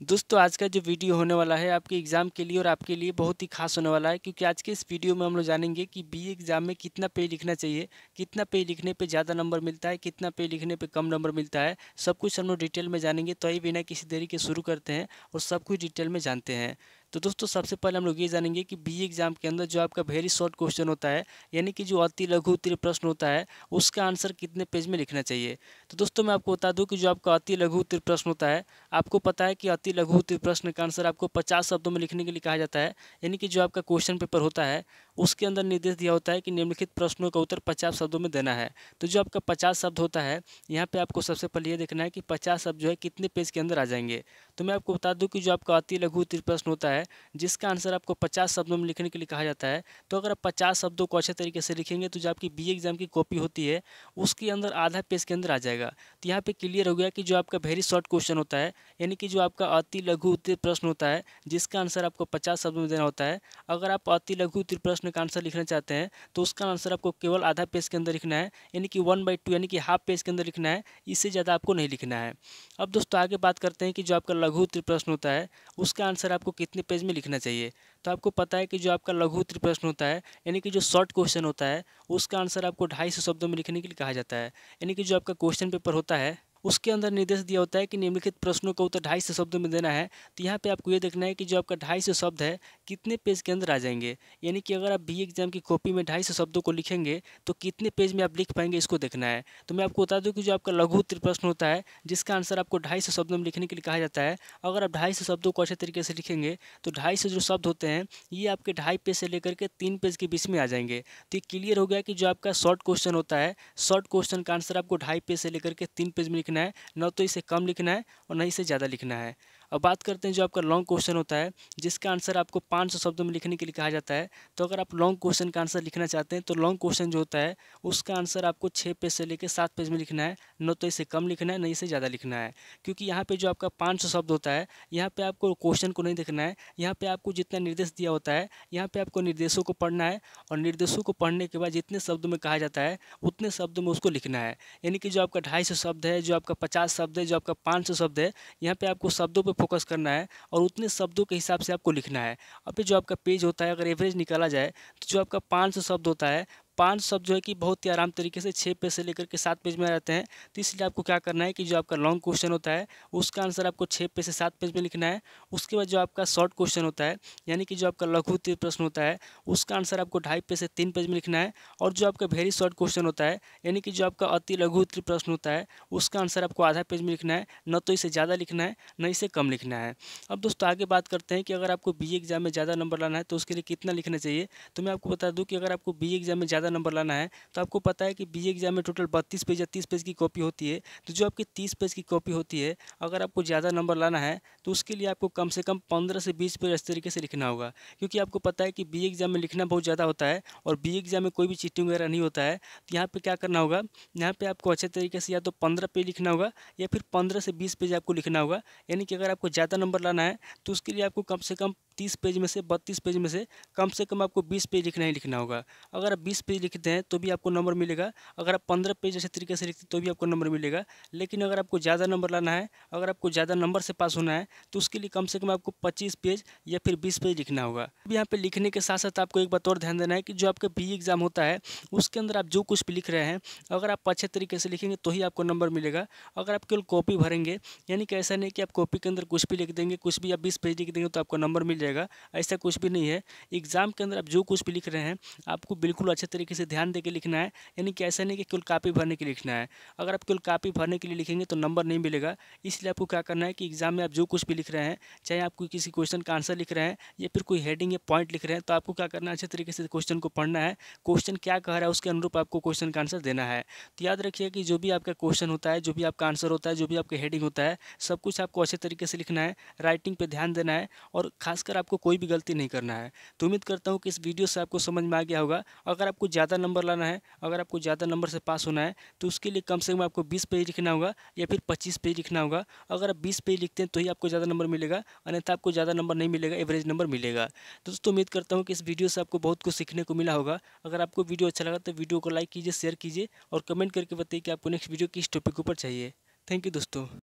दोस्तों आज का जो वीडियो होने वाला है आपके एग्ज़ाम के लिए और आपके लिए बहुत ही खास होने वाला है, क्योंकि आज के इस वीडियो में हम लोग जानेंगे कि बीए एग्ज़ाम में कितना पेज लिखना चाहिए, कितना पेज लिखने पे ज़्यादा नंबर मिलता है, कितना पेज लिखने पे कम नंबर मिलता है। सब कुछ हम लोग डिटेल में जानेंगे। तो आइए बिना किसी देरी के शुरू करते हैं और सब कुछ डिटेल में जानते हैं। तो दोस्तों सबसे पहले हम लोग ये जानेंगे कि बीए एग्ज़ाम के अंदर जो आपका वेरी शॉर्ट क्वेश्चन होता है, यानी कि जो अति लघु उत्तरीय प्रश्न होता है, उसका आंसर कितने पेज में लिखना चाहिए। तो दोस्तों मैं आपको बता दूं कि जो आपका अति लघु उत्तरीय प्रश्न होता है, आपको पता है कि अति लघु उत्तरीय प्रश्न का आंसर आपको 50 शब्दों में लिखने के लिए कहा जाता है। यानी कि जो आपका क्वेश्चन पेपर होता है उसके अंदर निर्देश दिया होता है कि निम्नलिखित प्रश्नों का उत्तर 50 शब्दों में देना है। तो जो आपका 50 शब्द होता है, यहाँ पे आपको सबसे पहले ये देखना है कि 50 शब्द जो है कितने पेज के अंदर आ जाएंगे। तो मैं आपको बता दूं कि जो आपका अति लघु उत्तरीय प्रश्न होता है, जिसका आंसर आपको 50 शब्दों में लिखने के लिए कहा जाता है, तो अगर आप 50 शब्दों को अच्छे तरीके से लिखेंगे तो जो आपकी बी एग्जाम की कॉपी होती है उसके अंदर आधा पेज के अंदर आ जाएगा। तो यहाँ पे क्लियर हो गया कि जो आपका वेरी शॉर्ट क्वेश्चन होता है, यानी कि जो आपका अति लघु उत्तरीय प्रश्न होता है, जिसका आंसर आपको 50 शब्दों में देना होता है, अगर आप अति लघु उत्तरीय प्रश्न का आंसर लिखना चाहते हैं तो उसका आंसर आपको केवल आधा पेज के अंदर लिखना है, यानी कि 1/2 यानी कि हाफ पेज के अंदर लिखना है। इससे ज़्यादा आपको नहीं लिखना है। अब दोस्तों आगे बात करते हैं कि जो आपका लघु उत्तरीय प्रश्न होता है उसका आंसर आपको कितने पेज में लिखना चाहिए। तो आपको पता है कि जो आपका लघु उत्तरीय प्रश्न होता है, यानी कि जो शॉर्ट क्वेश्चन होता है, उसका आंसर आपको 250 शब्दों में लिखने के लिए कहा जाता है। यानी कि जो आपका क्वेश्चन पेपर होता है उसके अंदर निर्देश दिया होता है कि निम्नलिखित प्रश्नों का उत्तर 250 शब्दों में देना है। तो यहाँ पे आपको ये देखना है कि जो आपका 250 शब्द है कितने पेज के अंदर आ जाएंगे। यानी कि अगर आप बी एग्जाम की कॉपी में 250 शब्दों को लिखेंगे तो कितने पेज में आप लिख पाएंगे, इसको देखना है। तो मैं आपको बता दूं कि जो आपका लघु उत्तरीय प्रश्न होता है, जिसका आंसर आपको 250 शब्दों में लिखने के लिए कहा जाता है, अगर आप 250 शब्दों को अच्छे तरीके से लिखेंगे तो 250 जो शब्द होते हैं ये आपके 2.5 पेज से लेकर के 3 पेज के बीच में आ जाएंगे। तो ये क्लियर हो गया कि जो आपका शॉर्ट क्वेश्चन होता है, शॉर्ट क्वेश्चन का आंसर आपको 2.5 पेज से लेकर के 3 पेज में लिखना है, न तो इसे कम लिखना है और न इसे ज़्यादा लिखना है। अब बात करते हैं जो आपका लॉन्ग क्वेश्चन होता है, जिसका आंसर आपको 500 शब्दों में लिखने के लिए कहा जाता है। तो अगर आप लॉन्ग क्वेश्चन का आंसर लिखना चाहते हैं तो लॉन्ग क्वेश्चन जो होता है उसका आंसर आपको 6 पेज से लेकर 7 पेज में लिखना है, न तो इसे कम लिखना है न इसे ज़्यादा लिखना है। क्योंकि यहाँ पे जो आपका 500 शब्द होता है, यहाँ पे आपको क्वेश्चन को नहीं देखना है, यहाँ पे आपको जितना निर्देश दिया होता है, यहाँ पे आपको निर्देशों को पढ़ना है और निर्देशों को पढ़ने के बाद जितने शब्दों में कहा जाता है उतने शब्दों में उसको लिखना है। यानी कि जो आपका 250 शब्द है, जो आपका 50 शब्द है, जो आपका 500 शब्द है, यहाँ पे आपको शब्दों पे फोकस करना है और उतने शब्दों के हिसाब से आपको लिखना है। अब ये जो आपका पेज होता है, अगर एवरेज निकाला जाए तो जो आपका 500 शब्द होता है, 5 शब्द जो है कि बहुत ही आराम तरीके से 6 पेज से लेकर के 7 पेज में आ जाते हैं। तो इसलिए आपको क्या करना है कि जो आपका लॉन्ग क्वेश्चन होता है उसका आंसर आपको 6 पेज से 7 पेज में लिखना है। उसके बाद जो आपका शॉर्ट क्वेश्चन होता है, यानी कि जो आपका लघु उत्तरीय प्रश्न होता है, उसका आंसर आपको 2.5 पेज से 3 पेज में लिखना है। और जो आपका वेरी शॉर्ट क्वेश्चन होता है, यानी कि जो आपका अति लघु उत्तरीय प्रश्न होता है, उसका आंसर आपको आधा पेज में लिखना है, न तो इसे ज़्यादा लिखना है न इसे कम लिखना है। अब दोस्तों आगे बात करते हैं कि अगर आपको बी एग्जाम में ज़्यादा नंबर लाना है तो उसके लिए कितना लिखना चाहिए। तो मैं आपको बता दूं कि अगर आपको बी एग्जाम में ज़्यादा नंबर लाना है तो आपको पता है कि बी एग्जाम में टोटल 32 पेज या 30 पेज की कॉपी होती है। तो जो आपकी 30 पेज की कॉपी होती है, अगर आपको ज़्यादा नंबर लाना है तो उसके लिए आपको कम से कम 15 से 20 पेज इस तरीके से लिखना होगा। क्योंकि आपको पता है कि बी एग्जाम में लिखना बहुत ज़्यादा होता है और बी एग्जाम में कोई भी चीटिंग वगैरह नहीं होता है। तो यहाँ पे क्या करना होगा, यहाँ पे आपको अच्छे तरीके से या तो 15 पेज लिखना होगा या फिर 15 से 20 पेज आपको लिखना होगा। यानी कि अगर आपको ज़्यादा नंबर लाना है तो उसके लिए आपको कम से कम 30 पेज में से 32 पेज में से कम आपको 20 पेज लिखना ही लिखना होगा। अगर आप 20 पेज लिखते हैं तो भी आपको नंबर मिलेगा, अगर आप 15 पेज अच्छे तरीके से लिखते हैं तो भी आपको नंबर मिलेगा। लेकिन अगर आपको ज़्यादा नंबर लाना है, अगर आपको ज़्यादा नंबर से पास होना है तो उसके लिए कम से कम आपको 25 पेज या फिर 20 पेज लिखना होगा। अब यहाँ पे लिखने के साथ साथ आपको एक बात और ध्यान देना है कि जो आपका बी एग्जाम होता है उसके अंदर आप जो कुछ भी लिख रहे हैं, अगर आप अच्छे तरीके से लिखेंगे तो ही आपको नंबर मिलेगा। अगर आप केवल कॉपी भरेंगे, यानी कि ऐसा नहीं कि आप कॉपी के अंदर कुछ भी लिख देंगे, कुछ भी आप 20 पेज लिख देंगे तो आपको नंबर मिल जाएगा, ऐसा कुछ भी नहीं है। एग्जाम के अंदर आप जो कुछ भी लिख रहे हैं आपको बिल्कुल अच्छे तरीके से ध्यान देके लिखना है। यानी कि ऐसा नहीं कि केवल कॉपी भरने के लिए लिखना है। अगर आप केवल कॉपी भरने के लिए लिखेंगे तो नंबर नहीं मिलेगा। इसलिए आपको क्या करना है कि एग्जाम में आप जो कुछ भी लिख रहे हैं, चाहे आप कोई किसी क्वेश्चन का आंसर लिख रहे हैं या फिर कोई हेडिंग या पॉइंट लिख रहे हैं, तो आपको क्या करना है, अच्छे तरीके से क्वेश्चन को पढ़ना है। क्वेश्चन क्या कह रहा है उसके अनुरूप आपको क्वेश्चन का आंसर देना है। तो याद रखिए कि जो भी आपका क्वेश्चन होता है, जो भी आपका आंसर होता है, जो भी आपका हेडिंग होता है, सब कुछ आपको अच्छे तरीके से लिखना है, राइटिंग पे ध्यान देना है और खासकर आपको कोई भी गलती नहीं करना है। तो उम्मीद करता हूँ कि इस वीडियो से आपको समझ में आ गया होगा। अगर आपको ज़्यादा नंबर लाना है, अगर आपको ज़्यादा नंबर से पास होना है तो उसके लिए कम से कम आपको 20 पेज लिखना होगा या फिर 25 पेज लिखना होगा। अगर आप 20 पेज लिखते हैं तो ही आपको ज़्यादा नंबर मिलेगा, अन्यथा आपको ज़्यादा नंबर नहीं मिलेगा, एवरेज नंबर मिलेगा। तो दोस्तों उम्मीद करता हूँ कि इस वीडियो से आपको बहुत कुछ सीखने को मिला होगा। अगर आपको वीडियो अच्छा लगा तो वीडियो को लाइक कीजिए, शेयर कीजिए और कमेंट करके बताइए कि आपको नेक्स्ट वीडियो किस टॉपिक के ऊपर चाहिए। थैंक यू दोस्तों।